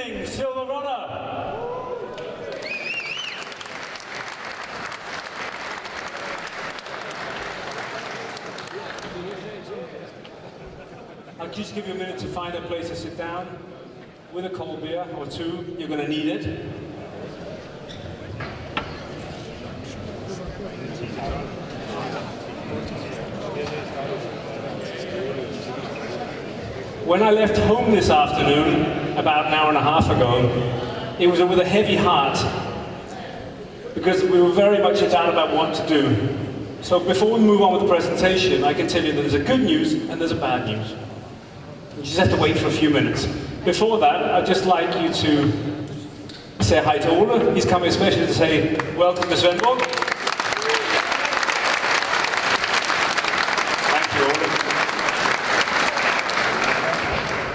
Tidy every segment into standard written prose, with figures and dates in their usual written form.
evening, Silverrudder. I'll just give you a minute to find a place to sit down with a cold beer or two. You're going to need it. When I left home this afternoon, about an hour and a half ago, it was with a heavy heart, because we were very much down about what to do. So before we move on with the presentation, I can tell you that there's a good news and there's a bad news. You just have to wait for a few minutes. Before that, I'd just like you to say hi to Ole. He's coming especially to say welcome to Svendborg.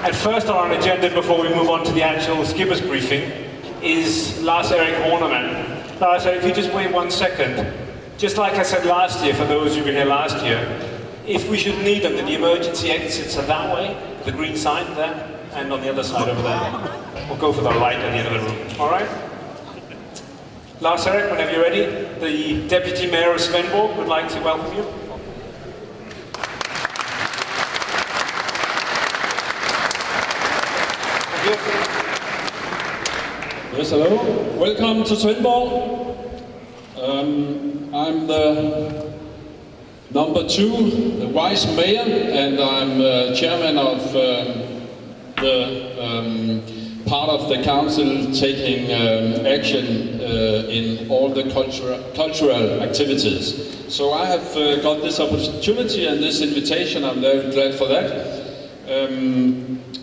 And first on our agenda, before we move on to the actual skipper's briefing, is Lars-Erik Horneman. Lars, if you just wait 1 second. Just like I said last year, for those who've been here last year, if we should need them, then the emergency exits are that way, the green sign there, and on the other side over there. We'll go for the light at the end of the room, all right? Lars-Erik, whenever you're ready, the Deputy Mayor of Svendborg would like to welcome you. Yes, hello. Welcome to Svendborg. I'm the number 2, the vice mayor, and I'm chairman of the part of the council taking action in all the cultural activities. So I have got this opportunity and this invitation. I'm very glad for that.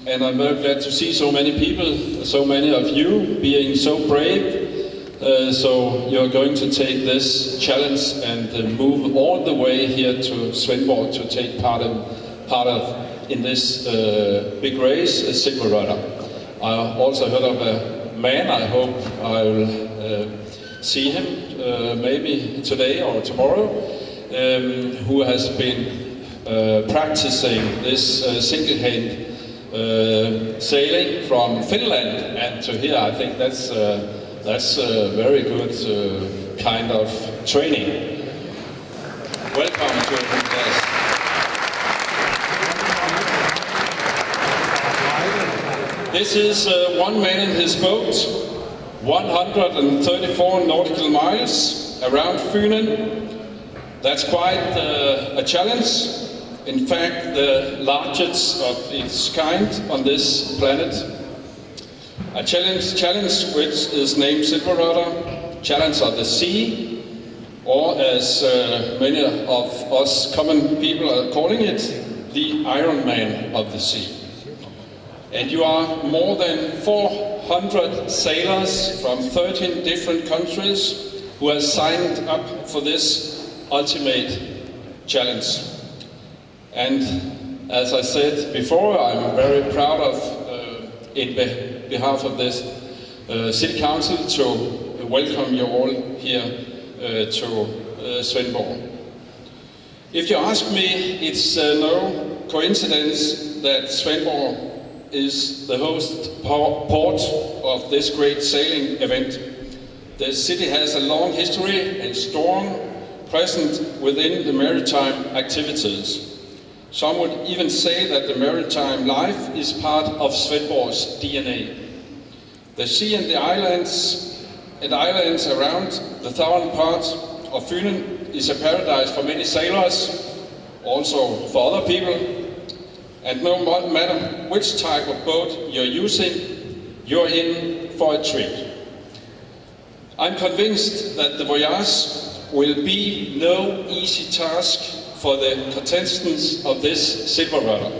And I'm very glad to see so many people, so many of you being so brave. So you're going to take this challenge and move all the way here to Svendborg to take part of in this big race, Silverrudder. I also heard of a man. I hope I will see him maybe today or tomorrow, who has been practicing this single-hand sailing from Finland and to here. I think that's a very good kind of training. Welcome to the class. This is one man in his boat, 134 nautical miles around Funen. That's quite a challenge. In fact, the largest of its kind on this planet. A challenge which is named Silverrudder, Challenge of the Sea, or as many of us common people are calling it, the Iron Man of the Sea. And you are more than 400 sailors from 13 different countries who have signed up for this ultimate challenge. And as I said before, I'm very proud of, in behalf of this City Council, to welcome you all here to Svendborg. If you ask me, it's no coincidence that Svendborg is the host port of this great sailing event. The city has a long history and strong presence within the maritime activities. Some would even say that the maritime life is part of Svendborg's DNA. The sea and the islands around the southern part of Funen is a paradise for many sailors, also for other people. And no matter which type of boat you're using, you're in for a treat. I'm convinced that the voyage will be no easy task for the contestants of this Silverrudder.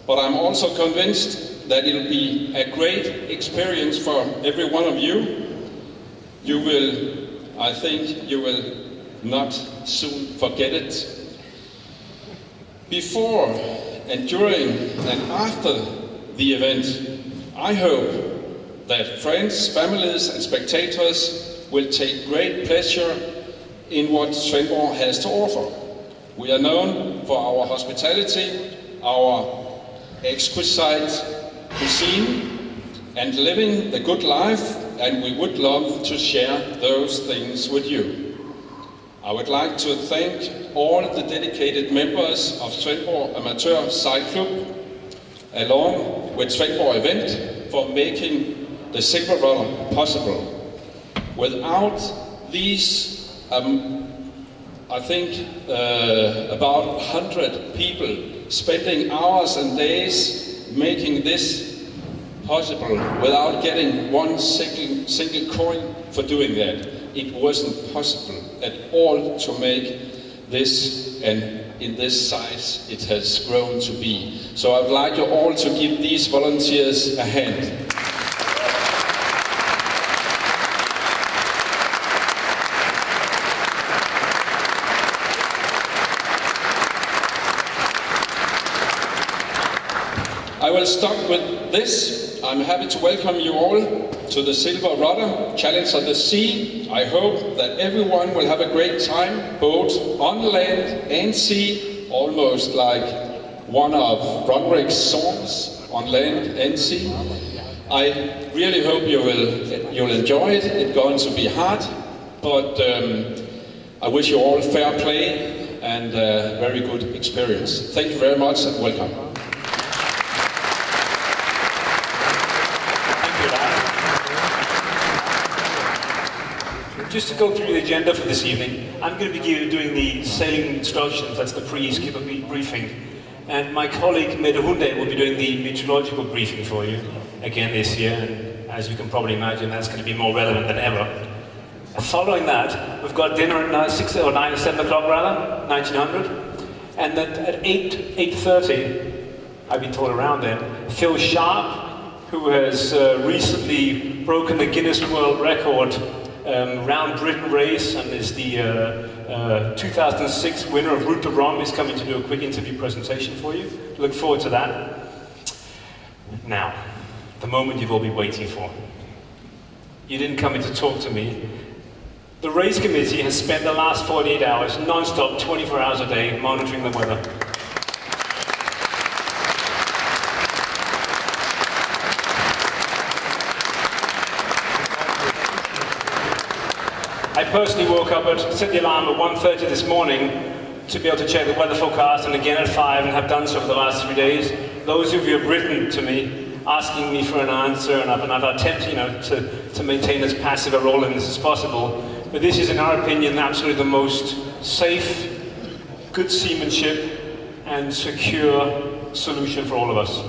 But I'm also convinced that it'll be a great experience for every one of you. I think you will not soon forget it. Before and during and after the event, I hope that friends, families and spectators will take great pleasure in what Svendborg has to offer. We are known for our hospitality, our exquisite cuisine, and living the good life, and we would love to share those things with you. I would like to thank all the dedicated members of Svendborg Amateur Cyclub, along with Svendborg Event, for making the Silverrudder possible. Without these, I think about 100 people spending hours and days making this possible without getting one single coin for doing that. It wasn't possible at all to make this, and in this size it has grown to be. So I would like you all to give these volunteers a hand. I will start with this. I'm happy to welcome you all to the Silverrudder Challenge of the Sea. I hope that everyone will have a great time, both on land and sea, almost like one of Roderick's songs, On Land and Sea. I really hope you'll enjoy it. It's going to be hard, but I wish you all fair play and a very good experience. Thank you very much and welcome. Just to go through the agenda for this evening, I'm going to be doing the sailing instructions, that's the pre-skipper briefing. And my colleague Mette Hunde will be doing the meteorological briefing for you again this year, and as you can probably imagine, that's going to be more relevant than ever. Following that, we've got dinner at 7 o'clock rather, 1900, and then at 8:30, I've been told around then, Phil Sharp, who has recently broken the Guinness World Record Round Britain race and is the 2006 winner of Route de Rome, is coming to do a quick interview presentation for you. Look forward to that. Now, the moment you've all been waiting for. You didn't come in to talk to me. The race committee has spent the last 48 hours non-stop, 24 hours a day, monitoring the weather. I personally woke up set the alarm at 1:30 this morning to be able to check the weather forecast, and again at 5, and have done so for the last 3 days. Those of you have written to me asking me for an answer, and I've attempted, to maintain as passive a role in this as possible. But this is, in our opinion, absolutely the most safe, good seamanship, and secure solution for all of us.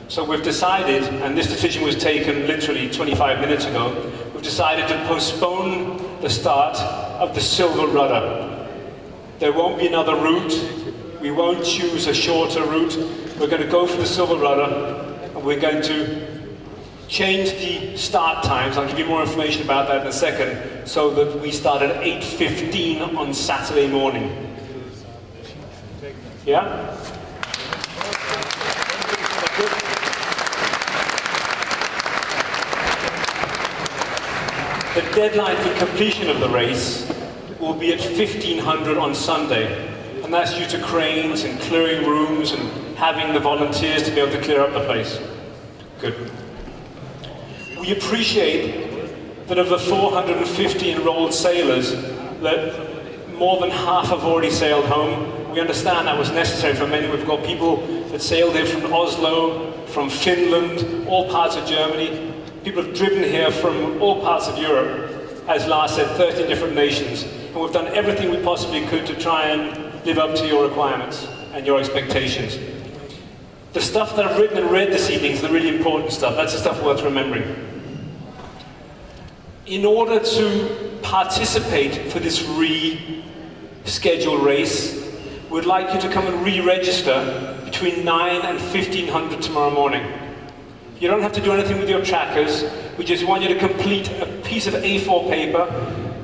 So we've decided, and this decision was taken literally 25 minutes ago, we've decided to postpone the start of the Silverrudder. There won't be another route. We won't choose a shorter route. We're going to go for the Silverrudder, and we're going to change the start times. I'll give you more information about that in a second, so that we start at 8:15 on Saturday morning. Yeah? The deadline for completion of the race will be at 1500 on Sunday, and that's due to cranes and clearing rooms and having the volunteers to be able to clear up the place. Good. We appreciate that of the 450 enrolled sailors, that more than half have already sailed home. We understand that was necessary for many. We've got people that sailed here from Oslo, from Finland, all parts of Germany. People have driven here from all parts of Europe, as Lars said, 13 different nations. And we've done everything we possibly could to try and live up to your requirements and your expectations. The stuff that I've written and read this evening is the really important stuff. That's the stuff worth remembering. In order to participate for this rescheduled race, we'd like you to come and re-register between 9 and 1500 tomorrow morning. You don't have to do anything with your trackers. We just want you to complete a piece of A4 paper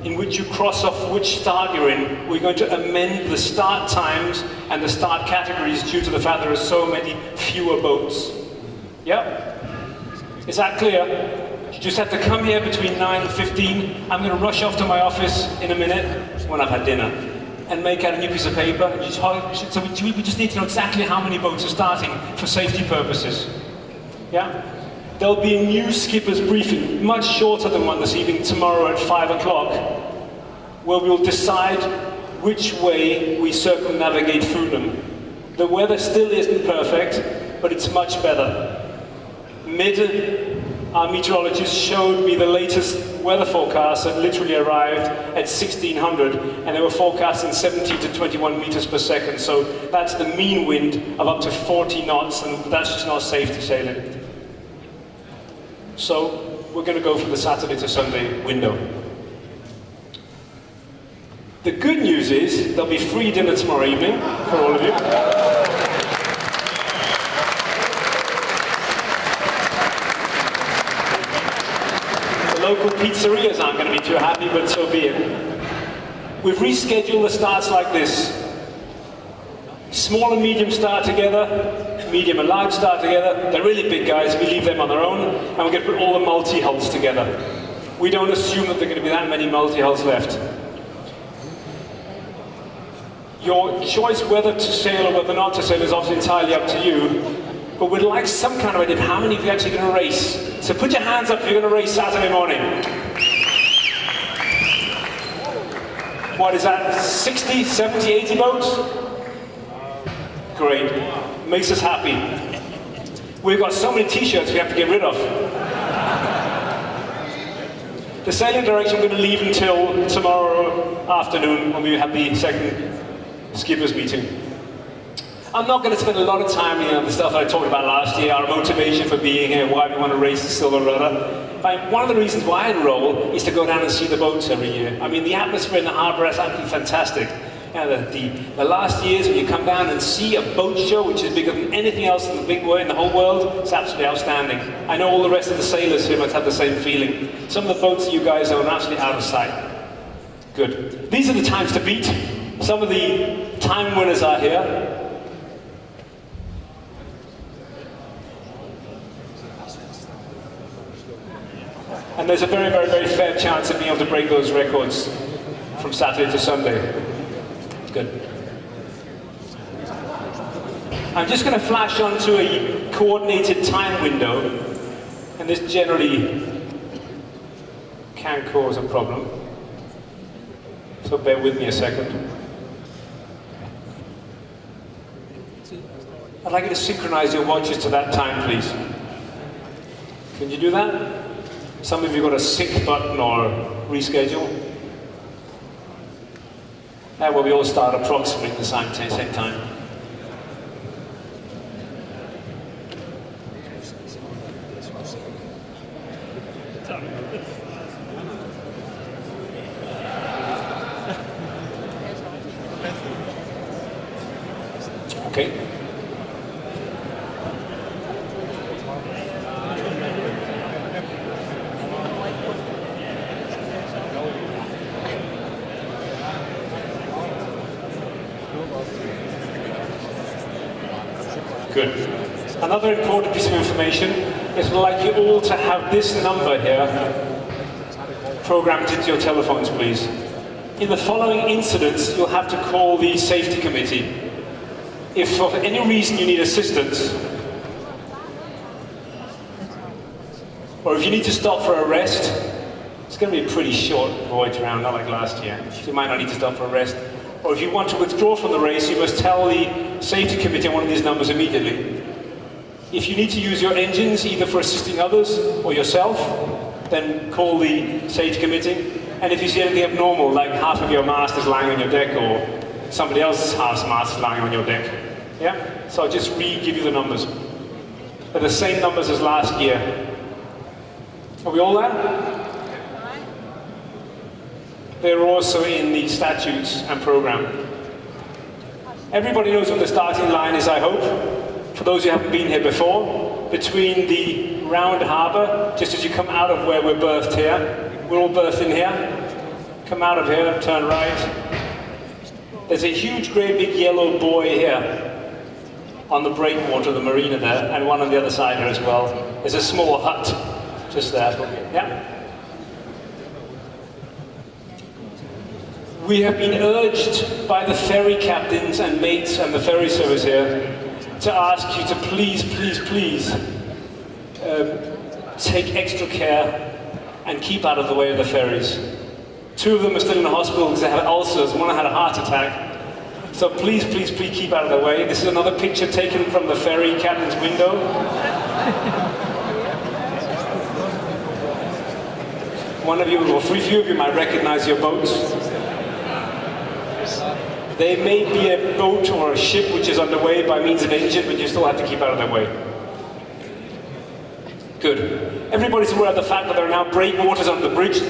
in which you cross off which start you're in. We're going to amend the start times and the start categories due to the fact there are so many fewer boats. Yep? Is that clear? You just have to come here between 9 and 15. I'm going to rush off to my office in a minute when I've had dinner and make out a new piece of paper. So we just need to know exactly how many boats are starting for safety purposes. Yeah? There'll be a new skipper's briefing, much shorter than one this evening, tomorrow at 5 o'clock, where we'll decide which way we circumnavigate Fulham. The weather still isn't perfect, but it's much better. Our meteorologist showed me the latest weather forecast that literally arrived at 1600, and they were forecasting 17 to 21 meters per second, so that's the mean wind of up to 40 knots, and that's just not safe to sail in. So we're going to go for the Saturday to Sunday window. The good news is there'll be free dinner tomorrow evening for all of you. Local pizzerias aren't going to be too happy, but so be it. We've rescheduled the starts like this. Small and medium start together, medium and large start together. They're really big guys, we leave them on their own, and we're going to put all the multi-hulls together. We don't assume that there are going to be that many multi-hulls left. Your choice whether to sail or whether not to sail is obviously entirely up to you, but we'd like some kind of idea of how many of you are actually going to race. So put your hands up if you're going to race Saturday morning. What is that, 60, 70, 80 boats? Great, makes us happy. We've got so many t-shirts we have to get rid of. The sailing direction we're going to leave until tomorrow afternoon when we have the second skippers meeting. I'm not going to spend a lot of time on the stuff that I talked about last year, our motivation for being here, why we want to race the Silverrudder. One of the reasons why I enroll is to go down and see the boats every year. I mean, the atmosphere in the harbour is absolutely fantastic. You know, the last years when you come down and see a boat show, which is bigger than anything else in the whole world, it's absolutely outstanding. I know all the rest of the sailors here must have the same feeling. Some of the boats that you guys own are absolutely out of sight. Good. These are the times to beat. Some of the time winners are here. And there's a very, very, very fair chance of being able to break those records from Saturday to Sunday. Good. I'm just going to flash onto a coordinated time window, and this generally can cause a problem. So bear with me a second. I'd like you to synchronize your watches to that time, please. Can you do that? Some of you got a sync button or reschedule. That way we all start approximately at the same time. Okay. Good. Another important piece of information is we'd like you all to have this number here programmed into your telephones, please. In the following incidents, you'll have to call the safety committee. If for any reason you need assistance, or if you need to stop for a rest, it's going to be a pretty short voyage around, not like last year. So you might not need to stop for a rest. Or if you want to withdraw from the race, you must tell the safety committee on one of these numbers immediately. If you need to use your engines, either for assisting others or yourself, then call the safety committee. And if you see anything abnormal, like half of your mast is lying on your deck, or somebody else's half's mast is lying on your deck, yeah? So I'll just re-give you the numbers. They're the same numbers as last year. Are we all there? They're also in the statutes and program. Everybody knows what the starting line is, I hope. For those who haven't been here before, between the round harbour, just as you come out of where we're berthed here, we're all berthed in here. Come out of here, turn right. There's a huge, great big yellow buoy here on the breakwater of the marina there, and one on the other side here as well. There's a small hut just there. Yeah. We have been urged by the ferry captains and mates and the ferry service here to ask you to please take extra care and keep out of the way of the ferries. 2 of them are still in the hospital because they have ulcers. One had a heart attack. So please, please, please keep out of the way. This is another picture taken from the ferry captain's window. One of you, or a few of you might recognize your boats. There may be a boat or a ship which is underway by means of engine, but you still have to keep out of their way. Good. Everybody's aware of the fact that there are now breakwaters on the bridge.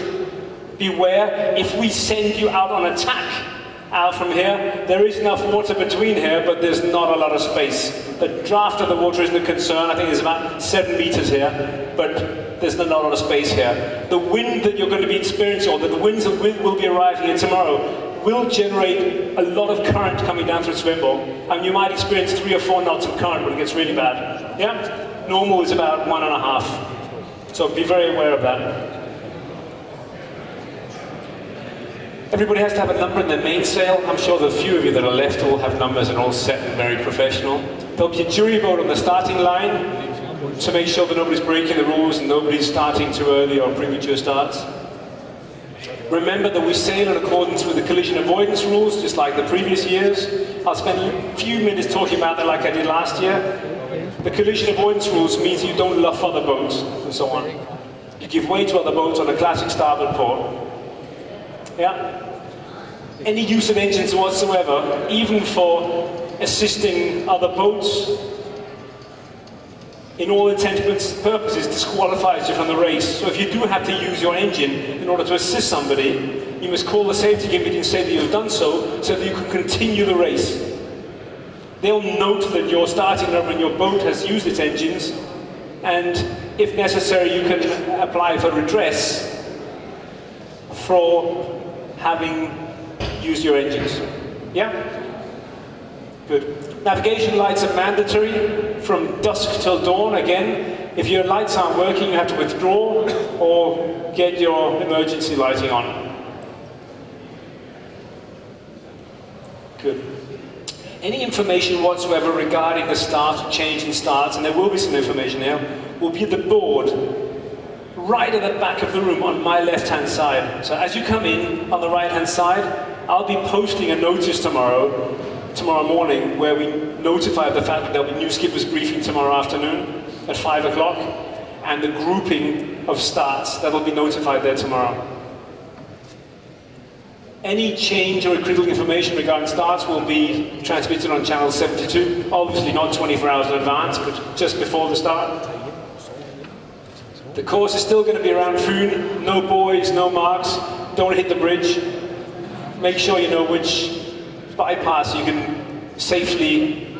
Beware, if we send you out on attack out from here, there is enough water between here, but there's not a lot of space. The draft of the water isn't a concern. I think there's about 7 meters here, but there's not a lot of space here. The wind that you're going to be experiencing, or the winds that will be arriving here tomorrow, will generate a lot of current coming down through Svendborg. And you might experience 3 or 4 knots of current when it gets really bad. Yeah? Normal is about 1.5. So be very aware of that. Everybody has to have a number in their mainsail. I'm sure the few of you that are left all have numbers and all set and very professional. There'll be a jury vote on the starting line to make sure that nobody's breaking the rules and nobody's starting too early or premature starts. Remember that we sail in accordance with the collision avoidance rules, just like the previous years. I'll spend a few minutes talking about that like I did last year. The collision avoidance rules means you don't luff other boats and so on. You give way to other boats on a classic starboard port. Yeah? Any use of engines whatsoever, even for assisting other boats, in all intents and purposes, disqualifies you from the race. So if you do have to use your engine in order to assist somebody, you must call the safety committee and say that you've done so that you can continue the race. They'll note that your starting number in your boat has used its engines, and if necessary, you can apply for redress for having used your engines. Yeah? Good. Navigation lights are mandatory from dusk till dawn. Again, if your lights aren't working, you have to withdraw or get your emergency lighting on. Good. Any information whatsoever regarding the start, change in starts, and there will be some information here, will be at the board right at the back of the room on my left-hand side. So as you come in on the right-hand side, I'll be posting a notice tomorrow morning, where we notify of the fact that there'll be new skippers briefing tomorrow afternoon at 5 o'clock, and the grouping of starts that'll be notified there tomorrow. Any change or critical information regarding starts will be transmitted on channel 72, obviously not 24 hours in advance, but just before the start. The course is still going to be around Fyn, no buoys, no marks, don't hit the bridge. Make sure you know which bypass you can safely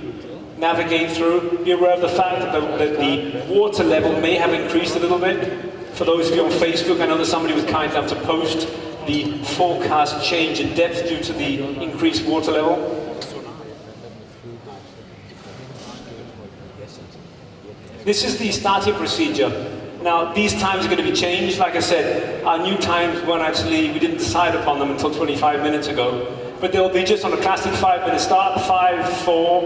navigate through. Be aware of the fact that the water level may have increased a little bit. For those of you on Facebook, I know that somebody was kind enough to post the forecast change in depth due to the increased water level. This is the starting procedure. Now, these times are going to be changed. Like I said, our new times we didn't decide upon them until 25 minutes ago. But they'll be just on a classic 5-minute start, 5, 4,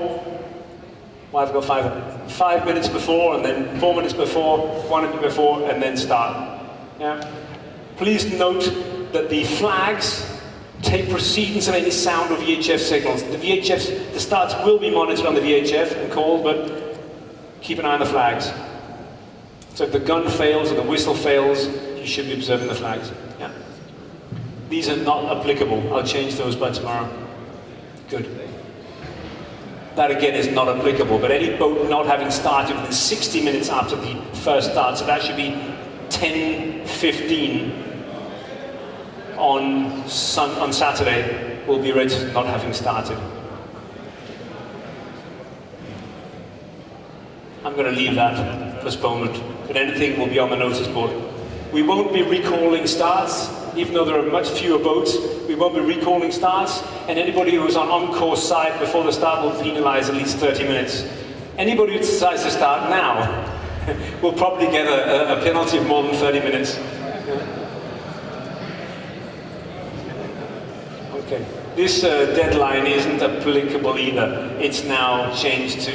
well, I've got 5 minutes before, and then 4 minutes before, 1 minute before, and then start. Yeah? Please note that the flags take precedence of any sound or VHF signals. The starts will be monitored on the VHF and called, but keep an eye on the flags. So if the gun fails or the whistle fails, you should be observing the flags. Yeah. These are not applicable. I'll change those by tomorrow. Good. That again is not applicable, but any boat not having started within 60 minutes after the first start, so that should be 10:15 on Saturday, will be registered not having started. I'm going to leave that postponement, but anything will be on the notice board. We won't be recalling starts, even though there are much fewer boats. We won't be recalling starts, and anybody who is on on-course side before the start will penalize at least 30 minutes. Anybody who decides to start now will probably get a penalty of more than 30 minutes. Okay. This deadline isn't applicable either. It's now changed to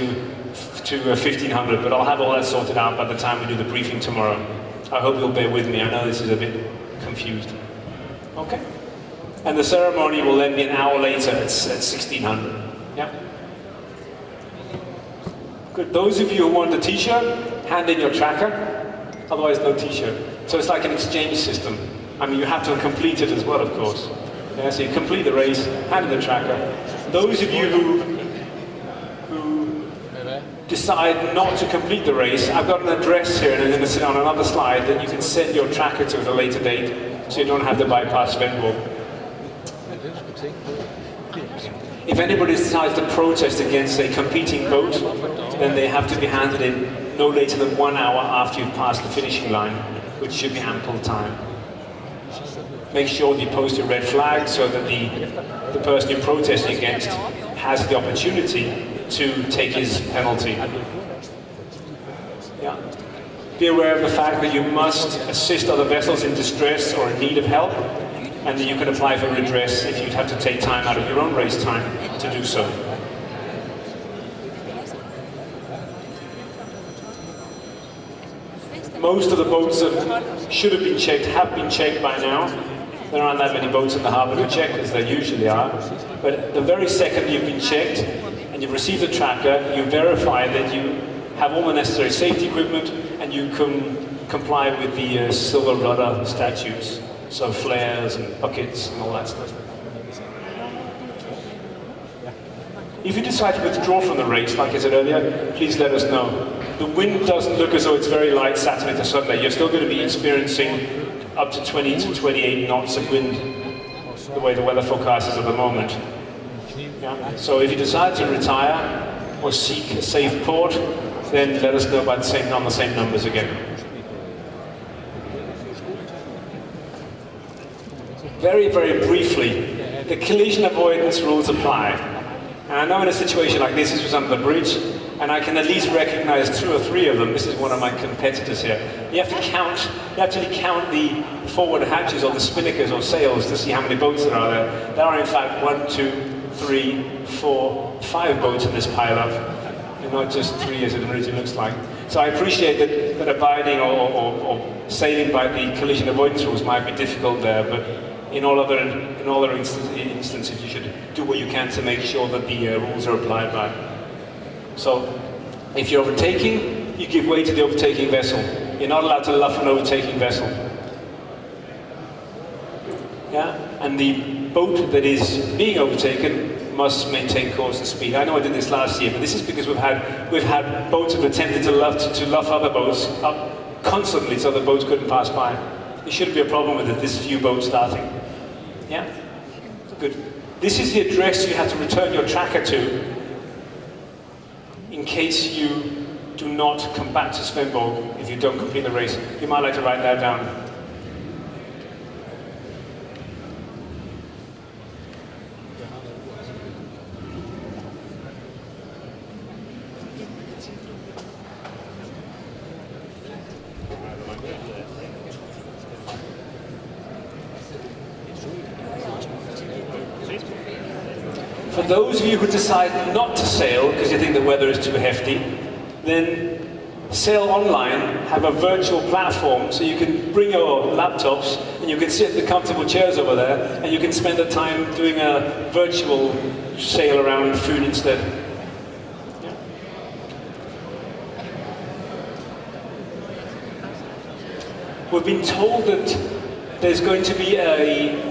1500, but I'll have all that sorted out by the time we do the briefing tomorrow. I hope you'll bear with me. I know this is a bit confused. Okay? And the ceremony will then be an hour later at 1600. Yeah? Good. Those of you who want a t-shirt, hand in your tracker. Otherwise, no t-shirt. So it's like an exchange system. I mean, you have to complete it as well, of course. Yeah, so you complete the race, hand in the tracker. Those of you who decide not to complete the race, I've got an address here, and I'm going to sit on another slide that you can send your tracker to at a later date, so you don't have to bypass Svendborg. If anybody decides to protest against a competing boat, then they have to be handed in no later than 1 hour after you've passed the finishing line, which should be ample time. Make sure that you post a red flag so that the person you're protesting against has the opportunity to take his penalty. Yeah. Be aware of the fact that you must assist other vessels in distress or in need of help, and that you can apply for redress if you'd have to take time out of your own race time to do so. Most of the boats that should have been checked by now. There aren't that many boats in the harbour to check, as there usually are. But the very second you've been checked and you've received the tracker, you verify that you have all the necessary safety equipment and you can comply with the Silverrudder statutes. So flares and buckets and all that stuff. If you decide to withdraw from the race, like I said earlier, please let us know. The wind doesn't look as though it's very light Saturday to Sunday. You're still going to be experiencing up to 20 to 28 knots of wind, the way the weather forecast is at the moment. Yeah? So if you decide to retire or seek a safe port, then let us know by on the same numbers again. Very, very briefly, the collision avoidance rules apply. And I know in a situation like this was under the bridge, and I can at least recognize 2 or 3 of them. This is one of my competitors here. You have to actually count the forward hatches or the spinnakers or sails to see how many boats there are there. There are in fact 1, 2, 3, 4, 5 boats in this pile-up, and not just 3 as it originally looks like. So I appreciate that abiding or sailing by the collision avoidance rules might be difficult there, but in all other instances you should do what you can to make sure that the rules are applied by. So, if you're overtaking, you give way to the overtaking vessel. You're not allowed to luff an overtaking vessel. Yeah? And the boat that is being overtaken must maintain course and speed. I know I did this last year, but this is because we've had boats that have attempted to luff other boats up constantly so the boats couldn't pass by. There shouldn't be a problem with it, this few boats starting. Yeah? Good. This is the address you have to return your tracker to in case you do not come back to Svendborg if you don't complete the race. You might like to write that down. For those of you who decide not to sail because you think the weather is too hefty, then Sail Online have a virtual platform so you can bring your laptops and you can sit in the comfortable chairs over there and you can spend the time doing a virtual sail around Foon instead. Yeah. We've been told that there's going to be a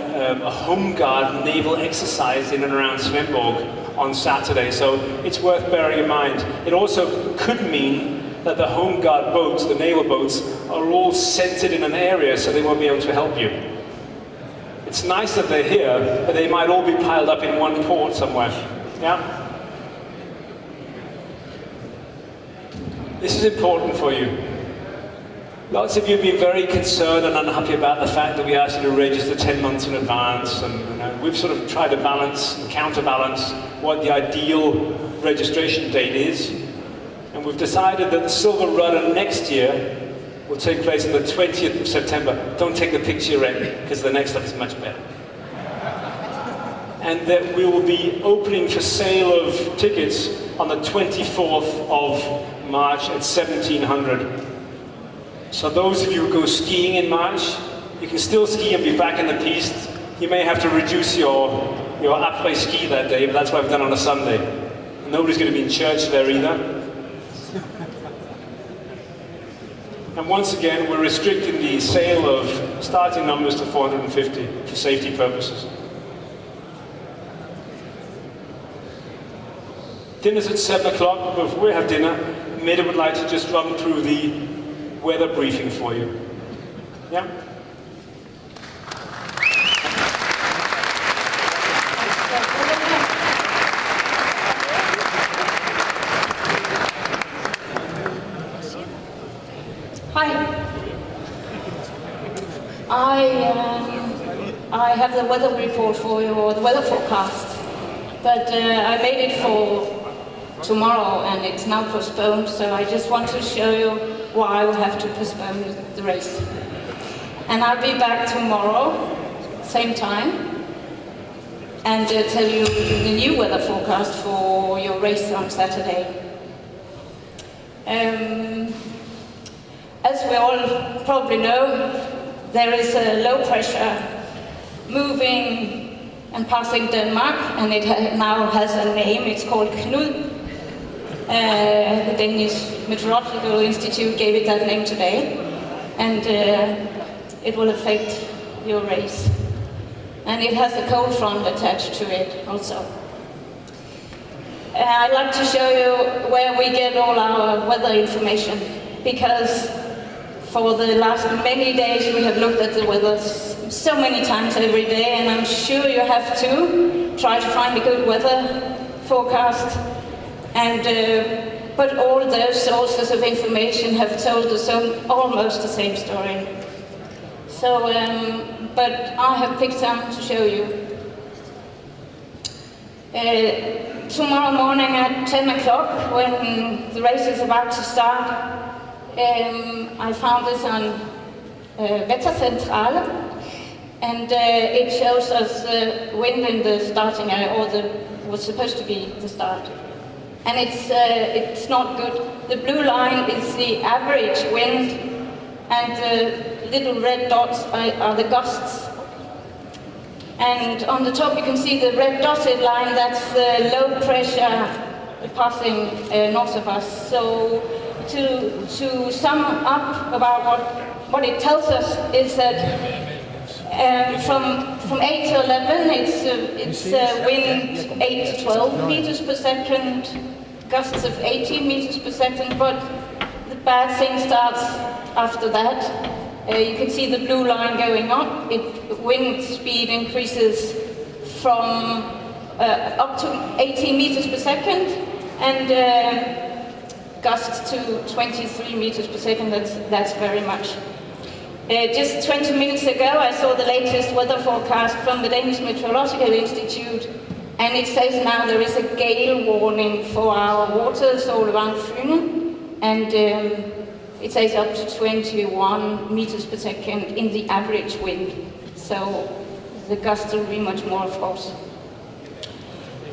Home Guard naval exercise in and around Svendborg on Saturday, so it's worth bearing in mind. It also could mean that the Home Guard boats, the naval boats, are all centered in an area so they won't be able to help you. It's nice that they're here, but they might all be piled up in one port somewhere. Yeah? This is important for you. Lots of you have been very concerned and unhappy about the fact that we asked you to register 10 months in advance, and we've sort of tried to balance and counterbalance what the ideal registration date is. And we've decided that the Silverrudder next year will take place on the 20th of September. Don't take the picture yet, because the next stuff is much better. And that we will be opening for sale of tickets on the 24th of March at 1700. So those of you who go skiing in March, you can still ski and be back in the piste. You may have to reduce your après-ski that day, but that's what I've done on a Sunday. And nobody's going to be in church there either. And once again, we're restricting the sale of starting numbers to 450 for safety purposes. Dinner's at 7 o'clock. Before we have dinner, Mette would like to just run through the weather briefing for you. Yeah? I have the weather report for you, or the weather forecast, but I made it for tomorrow and it's now postponed, so I just want to show you why we have to postpone the race. And I'll be back tomorrow, same time, and tell you the new weather forecast for your race on Saturday. As we all probably know, there is a low pressure moving and passing Denmark, and it now has a name. It's called Knud. The Danish Meteorological Institute gave it that name today, and it will affect your race. And it has a cold front attached to it also. I'd like to show you where we get all our weather information, because for the last many days we have looked at the weather so many times every day, and I'm sure you have to try to find a good weather forecast. And but all those sources of information have told us almost the same story. So, but I have picked some to show you. Tomorrow morning at 10 o'clock, when the race is about to start, I found this on Wettercentrale, and it shows us the wind in the starting area, or was supposed to be the start. And it's not good. The blue line is the average wind, and the little red dots are the gusts. And on the top you can see the red dotted line, that's the low pressure passing north of us. So to sum up about what it tells us is that from 8 to 11 it's wind 8 to 12 meters per second, gusts of 18 meters per second, but the bad thing starts after that. You can see the blue line going up. Wind speed increases from up to 18 meters per second, and gusts to 23 meters per second. That's very much. Just 20 minutes ago, I saw the latest weather forecast from the Danish Meteorological Institute, and it says now there is a gale warning for our waters all around Fyn, and it says up to 21 meters per second in the average wind. So the gusts will be much more, of course.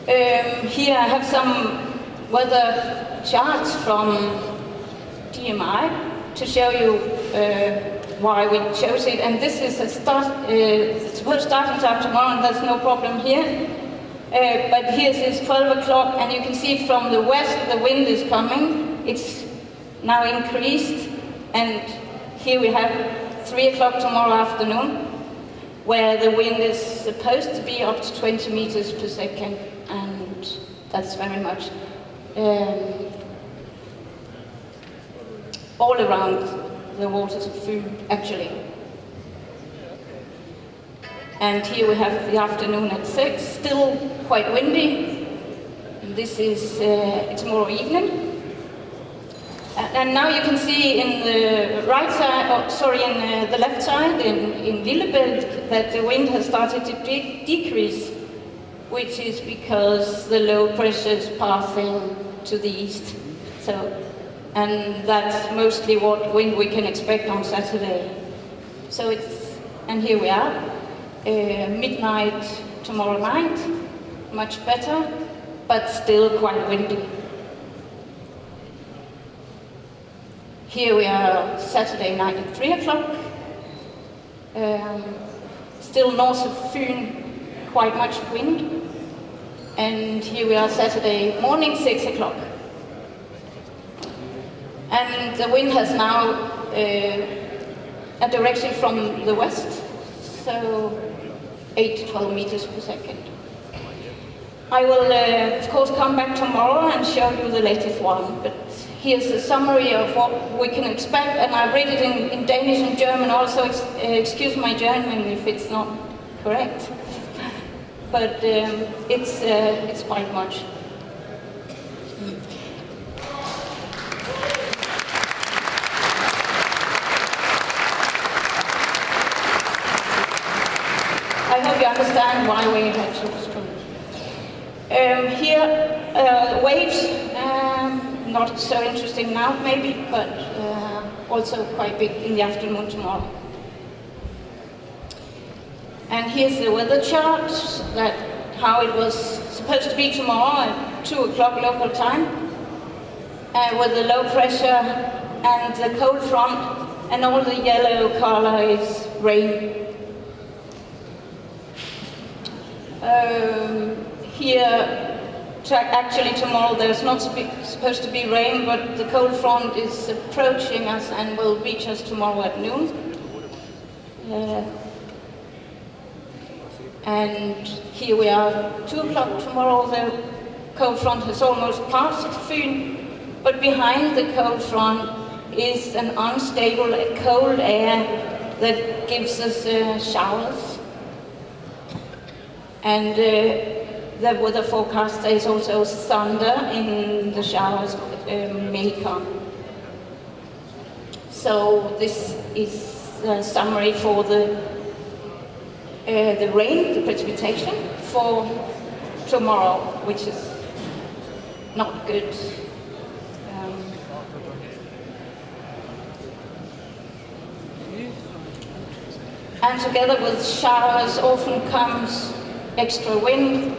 Here I have some weather charts from DMI to show you why we chose it. And this is a supposed starting time tomorrow, and there's no problem here. But here it is 12 o'clock, and you can see from the west the wind is coming. It's now increased, and here we have 3 o'clock tomorrow afternoon, where the wind is supposed to be up to 20 meters per second, and that's very much all around the waters of Fyn, actually. And here we have the afternoon at 6, still quite windy. This is tomorrow evening. And now you can see in the right side, in the left side, in Lillebælt, that the wind has started to decrease, which is because the low pressure is passing to the east. And that's mostly what wind we can expect on Saturday. And here we are, midnight tomorrow night, much better, but still quite windy. Here we are Saturday night at 3 o'clock. Still north of Fyn, quite much wind. And here we are Saturday morning, 6 o'clock. And the wind has now a direction from the west, so 8 to 12 meters per second. I will, of course, come back tomorrow and show you the latest one, but here's a summary of what we can expect, and I've read it in Danish and German also. Excuse my German if it's not correct, but it's quite much. I hope you understand why we had to postpone. Here, waves, not so interesting now maybe, but also quite big in the afternoon tomorrow. And here's the weather chart, that how it was supposed to be tomorrow at 2 o'clock local time, with the low pressure and the cold front, and all the yellow color is rain. Here, actually tomorrow there's not supposed to be rain, but the cold front is approaching us and will reach us tomorrow at noon. And here we are, 2 o'clock tomorrow. The cold front has almost passed Fyn, but behind the cold front is an unstable cold air that gives us showers. And the weather forecast says also thunder in the showers may come. So this is a summary for the rain, the precipitation for tomorrow, which is not good. And together with showers often comes extra wind.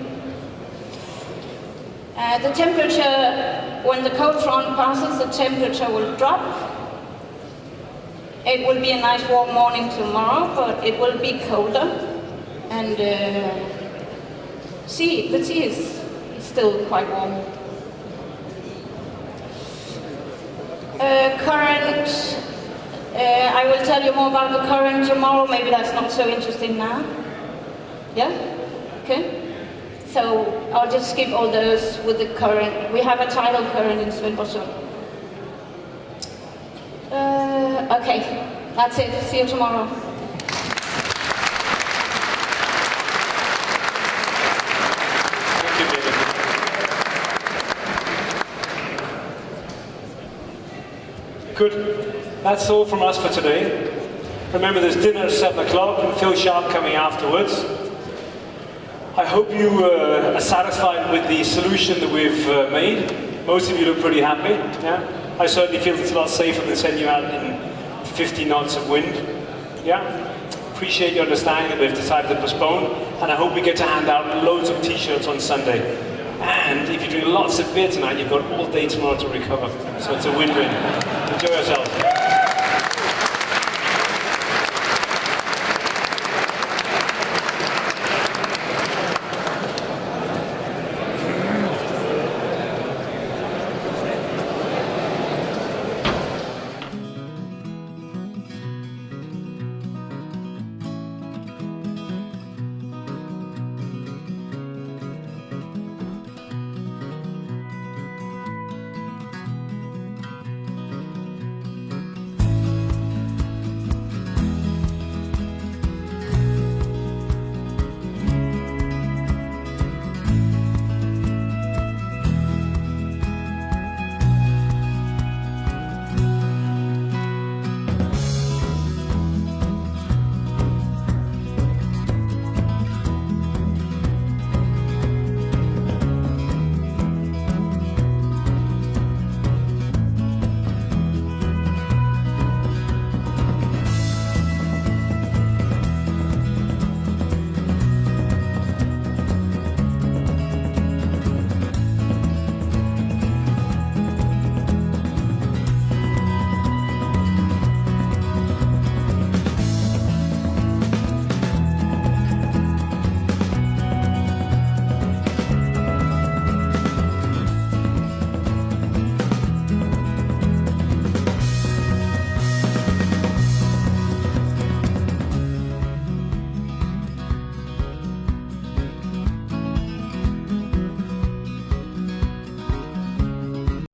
The temperature, when the cold front passes, the temperature will drop. It will be a nice warm morning tomorrow, but it will be colder. And the sea is still quite warm. Current, I will tell you more about the current tomorrow. Maybe that's not so interesting now. Yeah? Okay. So I'll just skip all those with the current. We have a tidal current in Silverrudder. Okay, that's it. See you tomorrow. Thank you, David. Good. That's all from us for today. Remember, there's dinner at 7 o'clock and Phil Sharp coming afterwards. I hope you are satisfied with the solution that we've made. Most of you look pretty happy. Yeah? I certainly feel it's a lot safer than sending you out in 50 knots of wind. Yeah? Appreciate your understanding that we've decided to postpone, and I hope we get to hand out loads of t-shirts on Sunday. And if you drink lots of beer tonight, you've got all day tomorrow to recover. So it's a win-win. Enjoy yourselves.